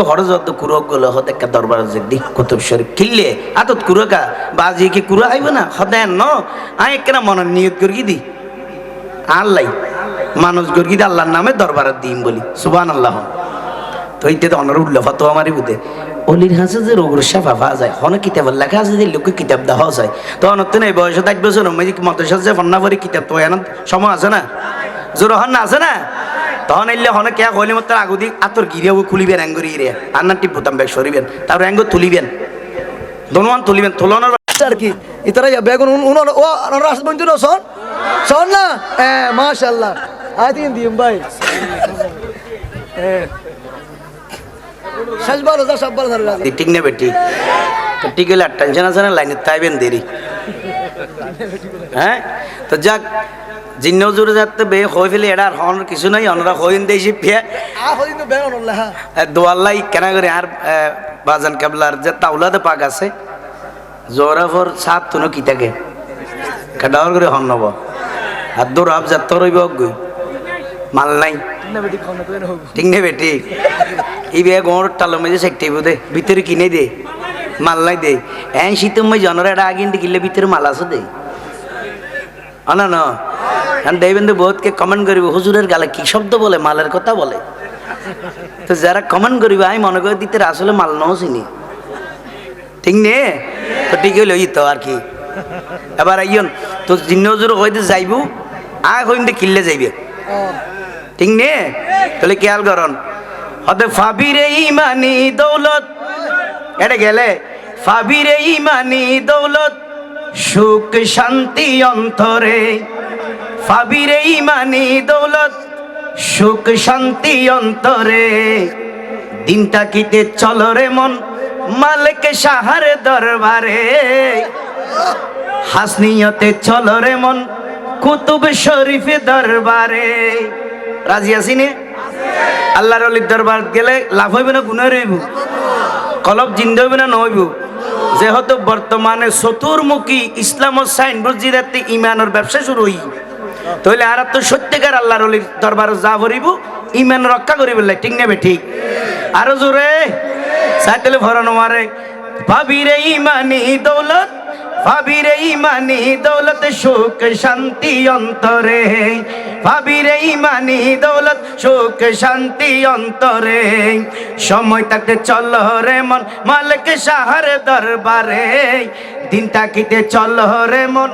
হরজত কুরক গলো হতে একটা দরবার দি কুতুব শরীফ কিনলে আতত কুরকা বাজি কি কুরা আইব না হদেন ন আই কেন মনের নিয়ত করি দি আল্লাহ মানুষ গর্গি আল্লাহর নামে দরবার দিম বলি সুবহানাল্লাহ। তো এইতে তো অনর উল্লেখ ফতোয়া মারি বুঝে অলির হাসে যে রোগর সাফা পাওয়া যায় হন কিতাবের লেখা আছে যে লোকে কিতাব দেওয়া যায় তো অনত্য নেই বয়স 10 বছর মতসাদ যে ফন্না ভরি কিতাব তো এন সময় আছে না জোর হন না আছে না তখন এলে হনে কে হইলে মতো আগুদি আতর গিরিয়াও খুলিবেন অ্যাঙ্গরি রে আন্না টিপ বোতাম ব্যাগ সরিবেন তারপর অ্যাঙ্গ তুলিবেন দোনোয়ান তুলিবেন তুলনার আর কি ইতারা বেগুন উন ও রাস বন্ধু শোন শোন না হ্যাঁ মাশাআল্লাহ আই দিন দিম ভাই শেষ ভালো যা সব ভালো ধরে ঠিক নেবে ঠিক তো ঠিক হলে টেনশন আছে না লাইনে তাইবেন দেরি হ্যাঁ তো যাক জিন্ন জুড়ে যাতে বে হয়ে ফেলে এটা আর হন কিছু নাই অনরা হইন দেশি ফিয়া হইন তো বেগুন আল্লাহ দোয়াল্লাই কেন করে আর বাজান কাবলার যে তাওলাতে পাক আছে জোরাফর সাত তুনো কি থাকে কাডাওয়ার করে হন নব আর দৌড় আপ যাত্রা রইব গই মাল নাই ঠিক নেবে ঠিক এই বে গোড় টালো মেজে সেকটি বুদে ভিতরে কিনে দে মাল নাই দে এন শীতম মই জনরা এটা আগিন দিলে ভিতরে মাল আছে দে আনা না কারণ দেবেন বহুত কে কমেন্ট করিব হুজুরের গালে কি শব্দ বলে মালের কথা বলে তো যারা কমেন্ট করিবে আমি মনে করি দিতে আসলে মাল নও চিনি ঠিক নে তো ঠিক হইল ই তো আর কি এবার আইয়ন তো জিন্ন হুজুর হইতে যাইব আয় হইতে কিল্লে যাইবে ঠিক নে তাহলে খেয়াল করন হতে ফাবিরে ইমানি দৌলত এটা গেলে ফাবিরে ইমানি দৌলত সুখ শান্তি অন্তরে ফাবিরে ইমানি দৌলত সুখ শান্তি অন্তরে দিনটা কিতে চলো রে মন মালিক শাহর দরবারে হাসনিয়তে চলো রে মন কুতুব শরীফ দরবারে রাজি আছিনে আল্লাহর ওলির দরবার গেলে লাভ হইবে না গুনাহ হইব কলব জিন্দা হইবে না নহইব যেহেতু বর্তমানে চতুর্মুখী ইসলাম ও সাইন বুঝিরাতে ইমানের ব্যবসা শুরু হই তাহলে আর তো সত্যিকার আল্লাহর ওলির দরবার যা ভরিব ইমান রক্ষা করিব ঠিক নেবে ঠিক আরো জোরে সাইতেলে ভরানো মারে ভাবিরে ইমানি দৌলত ভাবিরে ইমানি দৌলত সুখ শান্তি অন্তরে ভাবিরে ইমানি দৌলত সুখ শান্তি অন্তরে সময় থাকতে চল রে মন মালিক শাহর দরবারে দিন তাকিতে চল রে মন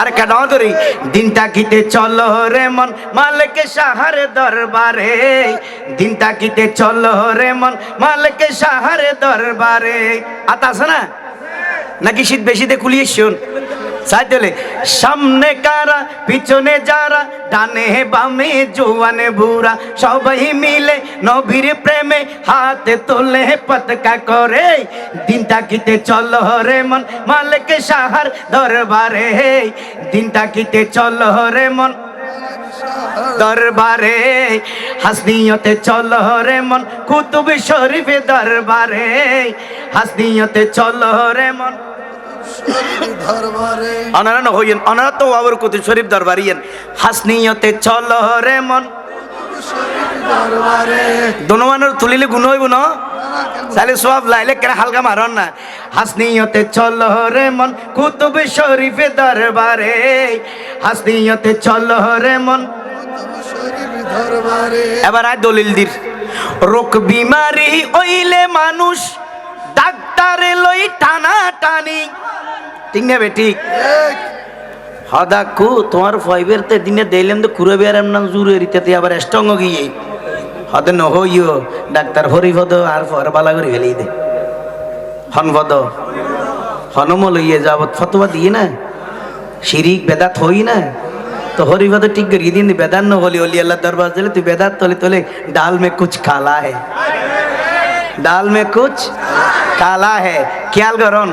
আর কেন ধরি দিন তাকিতে চল রে মন মালিক শাহর দরবারে দিন তাকিতে চল রে মন মালিক শাহর দরবারে আতা আছে না নাকি শীত বেশিতে কুলিয়ে শুন সাইতেলে সামনে কারা পিছনে যারা ডানে বামে জোয়ানে বুড়া সবাই মিলে নবীর প্রেমে হাতে তোলে পতাকা করে দিন তাকিতে চল রে মন মালিক শাহর দরবারে দিন তাকিতে চল রে মন দরবারে হাসনিয়তে চল রে মন কুতুব শরীফ দরবারে হাসনিয়তে চল রে মন অনারা না হইয়েন অনারা তো আবার কুতুব শরীফ দরবারিয়েন হাসনিয়তে চল রে মন দোনোয়ানের তুলিলে গুণ হইব না তাহলে সব লাইলে কেন হালকা মারন না হাসনিয়তে চল রে মন কুতুব শরীফ দরবারে হাসনিয়তে চল রে মন এবার আয় দলিল দির রোগ বিমারি ওইলে মানুষ ডাক্তারে লই টানা টানি ঠিক না বে ঠিক হদাকু তোমার ফাইবের তে দিনে দেইলাম তো কুরে বেরাম না জুরে রিতে আবার স্ট্রং গিয়ে হদে ন হইও ডাক্তার হরিপদ আর ফর বালা করে ফেলি দে হনপদ হনম লইয়ে যাবত ফতোয়া দিয়ে না শিরিক বেদাত হই না तो हरिपद ठीक करिए दिन बेदात न होली होली अल्लाह दरबार चले तू बेदात तोले तोले दाल में कुछ काला है दाल में कुछ काला है ख्याल करन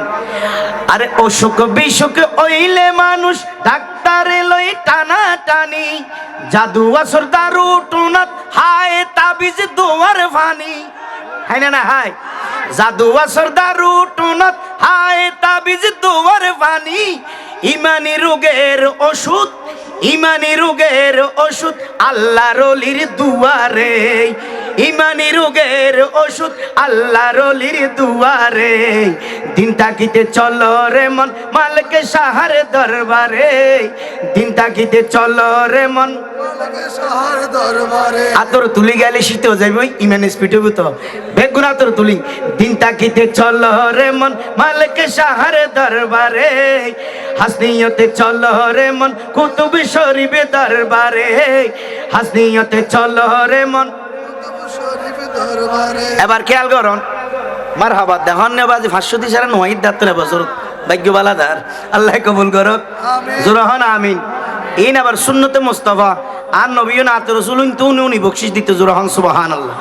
अरे অসুখ বিসুখ ওইলে মানুষ ডাক্তারে লই টানা টানি জাদু আসর দারু টুনাত হায় তাবিজ দুয়ার ফানি হাই না না হাই জাদু আসর দারু টুনাত হায় তাবিজ দুয়ার ফানি ইমানি রোগের ওষুধ ইমানি রোগের ওষুধ আল্লাহর ওলির দুয়ারে ইমানি রোগের ওষুধ আল্লাহর ওলির দুয়ারে দিন তাকিতে চলো রে মন মালিক শাহর দরবারে দিন তাকিতে চলো রে মন আতর তুলি গেলে শীত যাইব ইমান স্পিড হইব তো বেগুন আতর তুলি দিন তাকিতে চলো রে মন মালিক শাহর দরবারে হাসনিয়তে চলো রে মন কুতুব শরীফ দরবারে হাসনিয়তে চলো রে মন এবার খেয়াল করুন মারহাবা ধন্যবাদ 500 দিশারা নয় দাত্তর বছর ভাগ্যবালাদার আল্লাহ কবুল করুক জোরহান আমিন ইন আবার সুন্নতে মুস্তাফা আর নবীও না রাসূল উনি বকশিশ দিতে জোরহান সুবহানাল্লাহ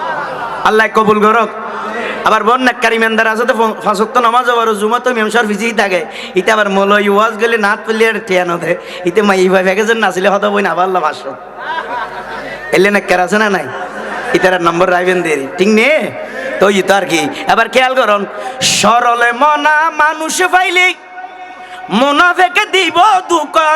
আল্লাহ কবুল করুক আবার বন্যা কারিমেন্দার আছে তো 5 ওয়াক্ত নামাজ আবার জুমা তো মেমসার ফিজি থাকে ইতে আবার মলই ওয়াজ গলে নাত পড়লে আর টিয়ানো দে ইতে মাই ভাই ভেগেছেন নাছিলে হতো বই না আল্লাহ 500 এলে না কার আছে না নাই ইতার নম্বর রাইবেন দেরি ঠিক নে তো ইতো আর কি এবার খেয়াল করুন সরলে মনা মানুষ পাইলে মুনাফিকে দিব দুকা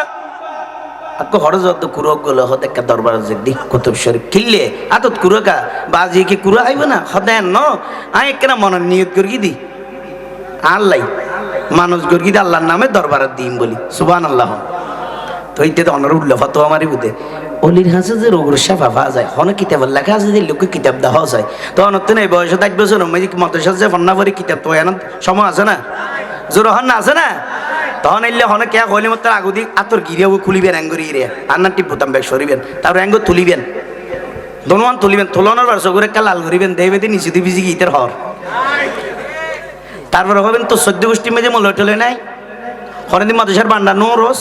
আকো হরজত কুরক গলো হতে কা দরবার জেদি কুতুব শরীফ কিল্লে আতত কুরকা বাজি কি কুরা আইব না হদেন ন আই কেন মন নিয়ত করি দি আল্লাহ মানুষ গর্গি আল্লাহর নামে দরবারে দিম বলি সুবহানাল্লাহ তো ইতে তো অনর উল্লেখ তো আমারই বুঝে অলির হাসে যে রোগের সাফা পাওয়া যায় হন কিতাবের লেখা আছে যে লোকে কিতাব দেওয়া যায় তো অনত্য নেই বয়স 1 বছর মতের যে ফন্না করে কিতাব তো এন সময় আছে না জোর হন না আছে না তখন এলে হনে কে হইলে মতো আগুদি আতর গিরিয়াও খুলিবেন অ্যাঙ্গুরি গিরিয়া আর না টিপ বোতাম ব্যাগ সরিবেন তারপর অ্যাঙ্গ তুলিবেন দোনোয়ান তুলিবেন তুলনার বার সগুরে একটা লাল করিবেন দেবে দিন নিচে ভিজি গীতের হর তারপর হবেন তো 14 গোষ্ঠী মেজে মল টলে নাই হরেন দিন মাদ্রাসার বান্ডা নো রোজ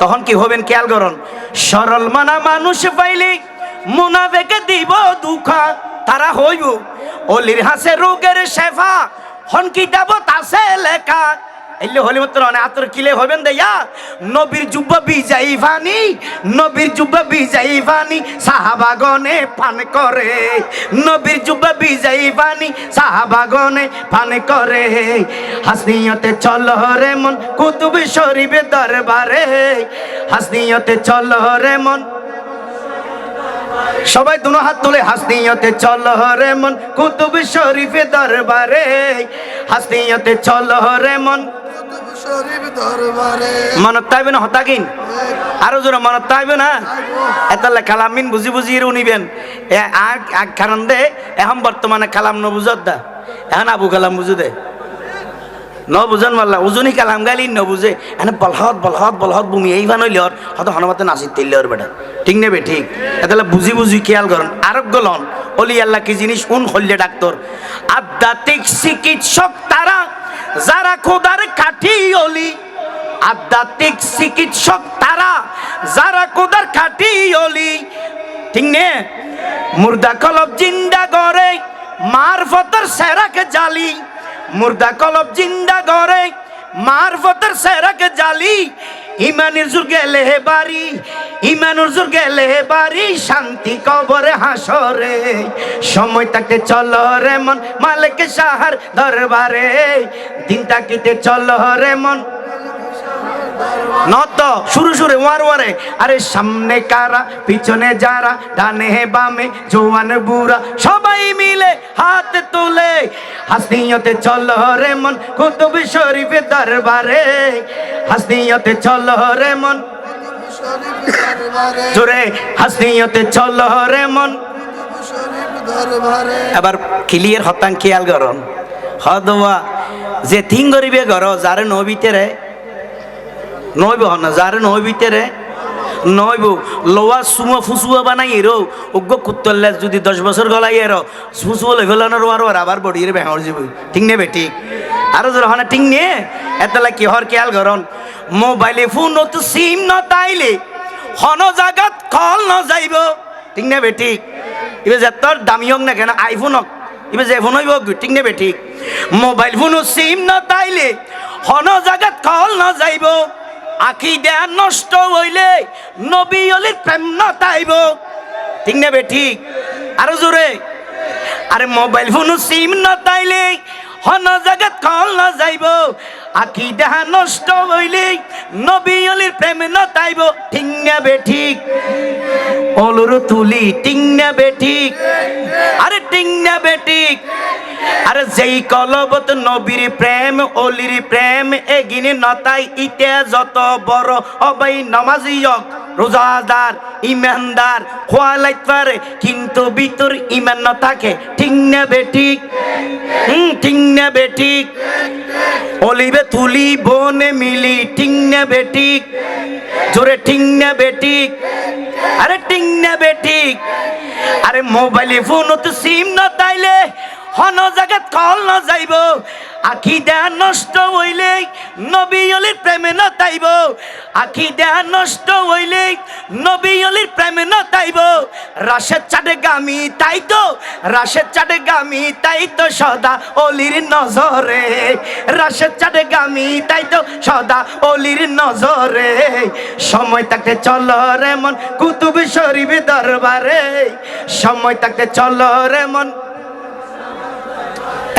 তখন কি হবেন খেয়াল করুন সরল মানা মানুষ পাইলে মুনাফিকে দিব দুঃখা তারা হইব অলির হাসে রোগের শেফা হন কিতাবত আছে লেখা এলে হলি মাত্র অনেক আতর কিলে হবেন দেয়া নবীর জুব্বা বিজাই ফানি নবীর জুব্বা বিজাই ফানি সাহাবাগনে পান করে নবীর জুব্বা বিজাই ফানি সাহাবাগনে পান করে হাসনিয়তে চলো রে মন কুতুব শরীফ দরবারে হাসনিয়তে চলো রে মন সবাই দুনো হাত তুলে হাসনিয়তে চলো রে মন কুতুব শরীফ দরবারে হাসনিয়তে চলো রে মন মনত তাইবে না হতাকিন আরো জোরে মনত তাইবে না এতালে কালামিন বুঝি বুঝি উনিবেন কারণ দে এখন বর্তমানে কালাম ন বুঝত দা এখন আবু কালাম বুঝু দে ন বুঝন মাল্লা উজনি কালাম গালি ন বুঝে এনে বলহত বলহত বলহত ভূমি এই বান হইলে হয়তো হনমাতে নাচি তিল্লে ওর বেটা ঠিক নেবে ঠিক এতালে বুঝি বুঝি খেয়াল করেন আরোগ্য লন অলি আল্লাহ কি জিনিস উন হইলে ডাক্তার আধ্যাত্মিক চিকিৎসক তারা যারা খোদার কাঠি অলি আধ্যাত্মিক চিকিৎসক তারা যারা খোদার কাঠি অলি ঠিক নে মুর্দা কলব জিন্দা করে মারফতের সেরাকে জালি মুর্দা কলব জিন্দা করে মারফতের সেরাকে জালি ইমানের জোর গেলে বাড়ি ইমানের জোর গেলে বাড়ি শান্তি কবরে হাসরে সময় তাকে চলো রে মন মালিক শাহর দরবারে দিন তাকিতে চলো রে মন নত শুরু শুরু ওয়ারে আরে সামনে কারা পিছনে যারা ডানে বামে জওয়ান বুড়া সবাই মিলে হাত তুলে হাসনিয়তে চলো রে মন কুতুব শরীফ দরবারে হাসনিয়তে চলো রে মন জোরে হাসনিয়তে চলো রে মন এবার ক্লিয়ার হতাং খেয়াল করুন হদওয়া যে থিং গরিবে ঘর যারে নবীতে রে নইব না যারে নই ভিতরে নইব লোয়া সুমো ফুসুয়া বানাই এরো অজ্ঞ কুত্তল্লা যদি 10 বছর গলাই এরো ফুসুয়া লই ফেলানোর আর আবার বডির ভেঙর যাব ঠিক নেবে ঠিক আরো জোর হনা ঠিক নে এতলা কি হর খেয়াল করন মোবাইলে ফোন তো সিম ন তাইলে হন জাগাত কল ন যাইব ঠিক নেবে ঠিক ইবে যে তোর দামি হোক না কেন আইফোন হোক ইবে যে ফোন হইব ঠিক নেবে ঠিক মোবাইল ফোন সিম ন তাইলে হন জাগাত কল ন যাইব আকিদা নষ্ট হইলে নবী অলির প্রেম না তাইব ঠিক নেবে ঠিক আরো জোরে আরে মোবাইল ফোন সিম না তাইলে হন জাগাত কল না যাইব আকীদা নষ্ট হইলে নবী অলির প্রেম না তাইব ঠিক না বেঠিক অলুর তুলি ঠিক না বেঠিক আরে ঠিক না বেঠিক আরে যেই কলবত নবীর প্রেম অলির প্রেম এগিনে নতাই ইতে যত বড় হবাই নামাজি হোক রোজাদার ইমানদার খোয়ালাইত পারে কিন্তু ভিতর ইমান না থাকে ঠিক না বেঠিক ঠিক না বেঠিক অলিবে তুলি বনে মিলি ঠিক না বেঠিক জোরে ঠিক না বেঠিক আরে ঠিক না বেঠিক আরে মোবাইলে ফোন তো সিম না তাইলে হন জাগাত কল না যাইব আকীদা নষ্ট হইলে নবী অলির প্রেমে না তাইব আকীদা নষ্ট হইলে নবী অলির প্রেমে না তাইব রাশেদ চাটে গামি তাই তো রাশেদ চাটে গামি তাই তো সদা অলির নজরে রাশেদ চাটে গামি তাই তো সদা অলির নজরে সময় থাকতে চলো রে মন কুতুব শরীফ দরবারে সময় থাকতে চলো রে মন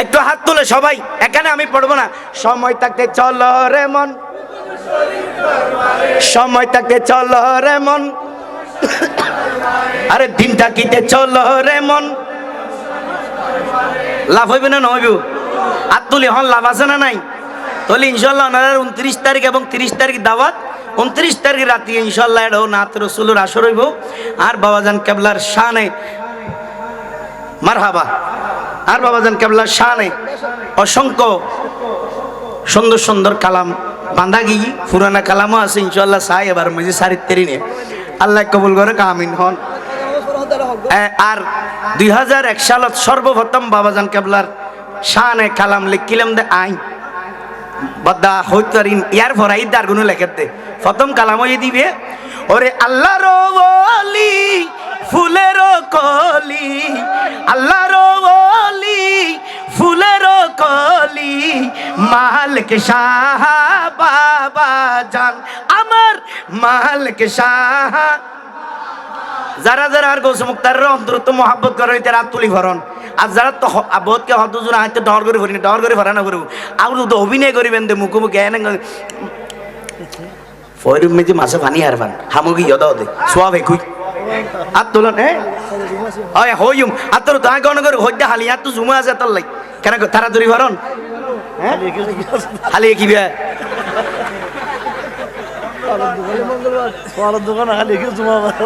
একটু হাত তুলে সবাই এখানে আমি পড়বো না সময় থাকতে চলো রে মন সময় থাকতে চলো রে মন আরে দিনটা কিতে চলো রে মন লাভ হইবে না নইব হাত তুলি হন লাভ আছে না নাই তাহলে ইনশাল্লাহ 29 তারিখ এবং 30 তারিখ দাওয়াত 29 তারিখ রাতে ইনশাল্লাহ এটা নাত রসুলের আসর হইব আর বাবাজান কেবলার শানে মারহাবা আর বাবাজান কেবলার শানে অসংখ্য সুন্দর সুন্দর কালাম বাঁধা গিয়ে পুরানা কালামও আছে ইনশাল্লাহ চাই এবার মাঝে সারিত্রি নিয়ে আল্লাহ কবুল করে কামিন হন আর 2001 সালত সর্বপ্রথম বাবাজান কেবলার শানে কালাম লিখিলাম দে আই বদা হইতারিন ইয়ার ভরাই দার গুণ লেখে দে প্রথম কালাম হয়ে দিবে ওরে আল্লাহর ওলি ফুলের কলি আল্লাহর ওলি ফুলের কলি মালিক শাহ বাবা জান আমার মালিক শাহ যারা যারা আর গৌস মুক্তার অন্তরত মহাব্বত করে তারা তুলি ভরণ আর যারা তো বোধকে হতজুর হাতে ডর করে ভরি ডর করে ভরা না করবো আর তো অভিনয় করিবেন দে মুখোমুখি এনে ফয়রুম মেজে মাছে পানি হারবান হামুগি ইয়দা দে সোয়া ভেকুই আর তোলন হ্যাঁ হইম আর তোর তাই গণ করে হইতে হালি আর তো জুমা আছে তোর লাই কেন তারা ধরি ভরণ হালিয়ে কি বে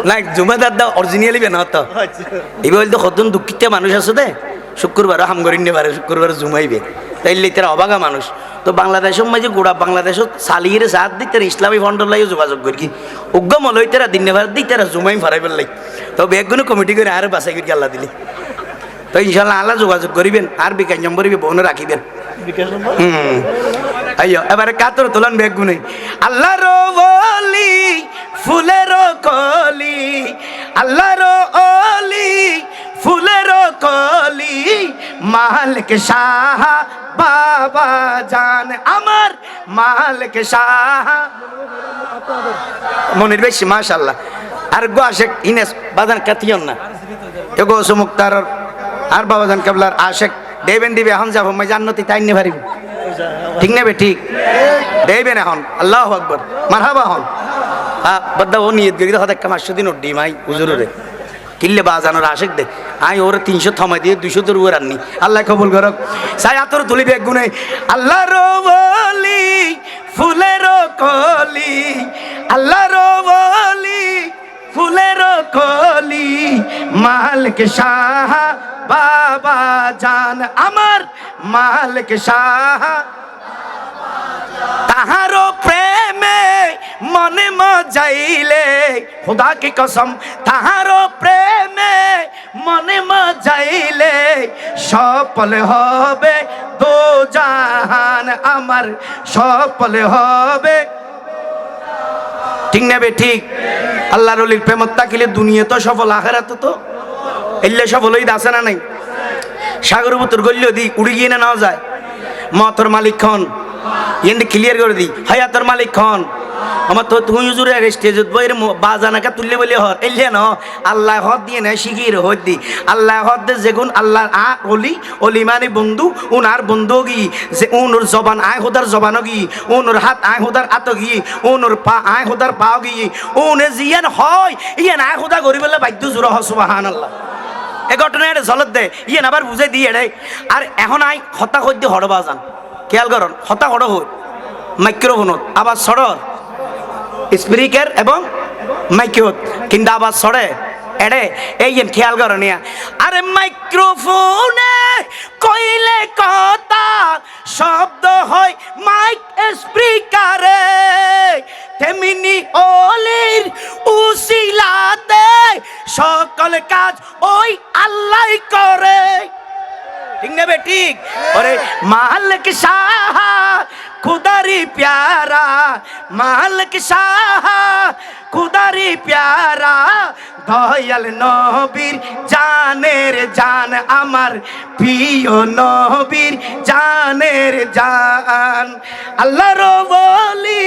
না জুমাদার দা অরিজিনালি বে না তো এবার তো কতজন দুঃখিত মানুষ আছে দে শুক্রবার হাম করিন পারে শুক্রবার জুমাইবে তাইলে তারা অবাগা মানুষ তো বাংলাদেশের মাঝে গোড়া বাংলাদেশত সালিয়ে সাথ দিই তারা ইসলামী ফন্ডর লাগে যোগাযোগ করি উগ্গম হলো তারা দিন ভার দিই তারা জুমাই ফারাই পেলাই তো বেগুলো কমিটি করে আর বাসাই করি আল্লাহ দিলি তো ইনশাল্লাহ আল্লাহ যোগাযোগ করিবেন আর বিকাশ নম্বর বোনে রাখিবেন আইয়ো এবারে কাতর তোলান বেগুনে আল্লাহর ওলি ফুলের কলি আল্লাহর ওলি ফুলের কলি মালিক শাহ বাবা জান আমার মালিক শাহ মনির বেশি মাশাআল্লাহ আর গো আশেক ইনেস বাজান কাতিয়ন না এগো সুমুক্তার আর বাবাজান কেবলার আশেক দেবেন দিবে এখন যাব মই জান্নাতি তাই নে পারিব ঠিক নেবে ঠিক দেবেন এখন আল্লাহু আকবার মারহাবা হন বদ্দা ও নিয়ত করি হতে কামাশ দিন উড্ডি মাই হুজুরে কিল্লে বাজানোর আশেক দে আই ওর 300 থামাই দিয়ে 200 তোর উপর আননি আল্লাহ কবুল করক সাই আতর তুলি বেগ গুনে আল্লাহর ওলি ফুলের কলি আল্লাহর ওলি ফুলের কলি মালিক শাহ বাবা জান আমার মালিক শাহ তাহারো প্রেমে মনে মজাইলে খুদা কি কসম তাহারো প্রেমে মনে মজাইলে সফল হবে দো জাহান আমার সফল হবে ঠিক নেবে ঠিক আল্লাহর ওলির প্রেমত তাকিলে দুনিয়া তো সফল আখিরাত তো এলে সফল হই আছে না নাই সাগর উপর গল্য দি উড়ে গিয়ে না যায় মতর মালিক খন ইন্দি ক্লিয়ার করে দি হায়াতর মালিক খন আমার তো তুই হুজুরে স্টেজত বইয়ের বাজানাকা তুললে বলে হর এলে ন আল্লাহ হদ দিয়ে না শিখির হদ দি আল্লাহ হদ দে যেগুন আল্লাহ আ অলি মানে বন্ধু উনার বন্ধু গি যে উনোর জবান আয় হোদার জবান গি উনোর হাত আয় হোদার আত গি উনোর পা আয় হোদার পাও গি উনে জিয়ান হয় ইয়ান আয় হোদা গরিবেলা বাধ্য জোর হ সুবহানাল্লাহ এ ঘটনা এটা জলত দে ইয়ান আবার বুঝাই দিয়ে এড়ে আর এখন আই হতা হদ্দি হড় বাজান খেয়াল করন হতা হড় হই মাইক্রোফোনত আবার সড়র স্পিকার এবং মাইক্রোফোন কিন্তু আবার সড়ে এড়ে এই খেয়াল করো নিয়া আরে মাইক্রোফোনে কইলে কথা শব্দ হয় মাইক স্পিকারে তেমনি অলির উসিলাতে সকল কাজ ওই আল্লাহ করে ঠিক না ঠিক ওরে মালিক শাহ খুদারি প্যারা মালিক শাহ খুদারি প্যারা দয়াল নবীর জানের জান আমার প্রিয় নবীর জানের জান আল্লাহর ওলি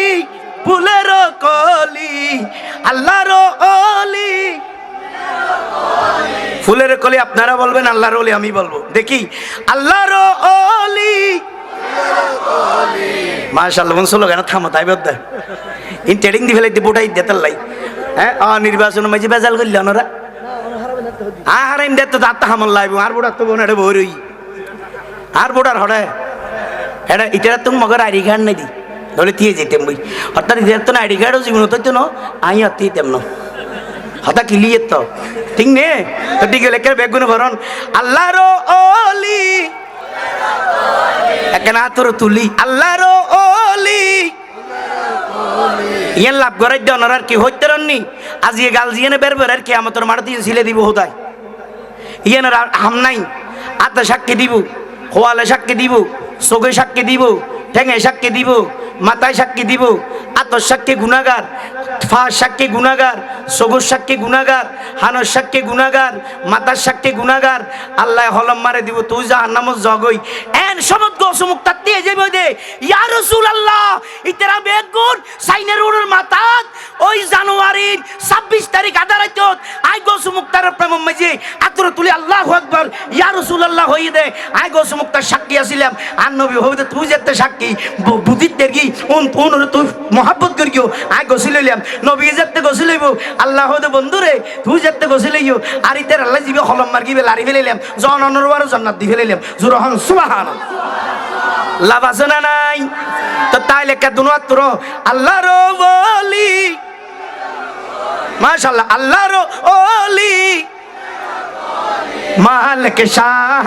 ফুলের কলি আল্লাহর ওলি ফুলের কলি আপনারা বলবেন আল্লাহর ওলি আমি বলবো দেখি আল্লাহর ওলি মাশাআল্লাহ মন সলো কেন থামো তাই বদ ইন ট্রেডিং দি ফেলাই দি বোটাই দেতাল লাই হ্যাঁ নির্বাচন মাঝে বেজাল কইল ওরা হারাইম দে তো দাঁত হামল লাইব আর বুড়া তো বনে বই আর বুড়ার হড়ে এটা ইটার তুমি মগর আইডি কার্ড নাই দি ধরে দিয়ে যেতাম বই অর্থাৎ ইটার তো আইডি কার্ডও জীবন হতো না আই অতি তেম না হতা কিলিয়ে তো ঠিক নে তো ঠিক লেখে বেগুন ভরণ আল্লাহর ওলি এখানে তোর তুলি আল্লাহর ওলি ইয়ান লাভ করাই দেন আর কি হইতে রাননি আজ ইয়ে গাল জিয়ানে বের বের আর কি আমার তোর মার দিয়ে ছিলে দিব হোতায় ইয়ান আর হাম নাই আত্মা সাক্ষী দিব হোয়ালে সাক্ষী দিব চোখে সাক্ষী দিব ঠেঙে সাক্ষী দিব মাথায় সাক্ষী দিব আত্মর সাক্ষী গুণাগার ফা সাক্ষী গুণাগার সগুর সাক্ষী গুণাগার হানর সাক্ষী গুণাগার মাতার সাক্ষী গুণাগার আল্লাহ হলম মারে দিব তুই জাহান্নামত জগই এন সমত গোসমুখ তাতিয়ে যাবে দে ইয়া রাসূলুল্লাহ ইতরা বেগুন সাইনের উড়ের মাথাত ওই জানুয়ারির 26 তারিখ আধা রাতত আই গোসমুখ তার প্রেম মাঝে আতর তুলি আল্লাহু আকবার ইয়া রাসূলুল্লাহ হই দে আই গোসমুখ তার সাক্ষী আছিলাম আর নবী হইতে তুই যেতে সাক্ষী বুদ্ধিত দেরগি উন তুই মহব্বত করিও আই গছিলাম নবী যেতে গছিলাইব আল্লাহ হইতে বন্ধুরে তুই যেতে গছিলাইও আর ইতার আল্লাহ জিবে হলম মার গিবে লারি ফেলাইলাম জন অনরবার জান্নাত দি ফেলাইলাম জুরহান সুবহানাল্লাহ লাভ আছে না নাই তো তাই লেখা দুনিয়া তোর আল্লাহর ওলি মাশাআল্লাহ আল্লাহর ওলি মালিক শাহ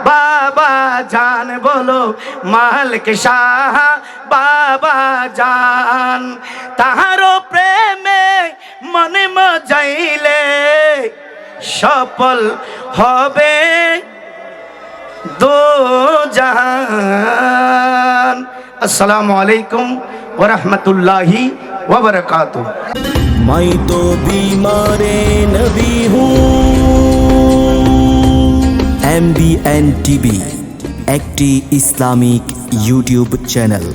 বাবা জান বলো মালিক শাহ বাবা জান তাহার প্রেমে মনে মজাইলে সফল হবে দো জাহান আসসালামু আলাইকুম ওয়া রাহমাতুল্লাহি ওয়া বারাকাতুহু मैं तो बीमारे नबी हूँ MBN TV একটি ইসলামিক ইউটিউব চ্যানেল।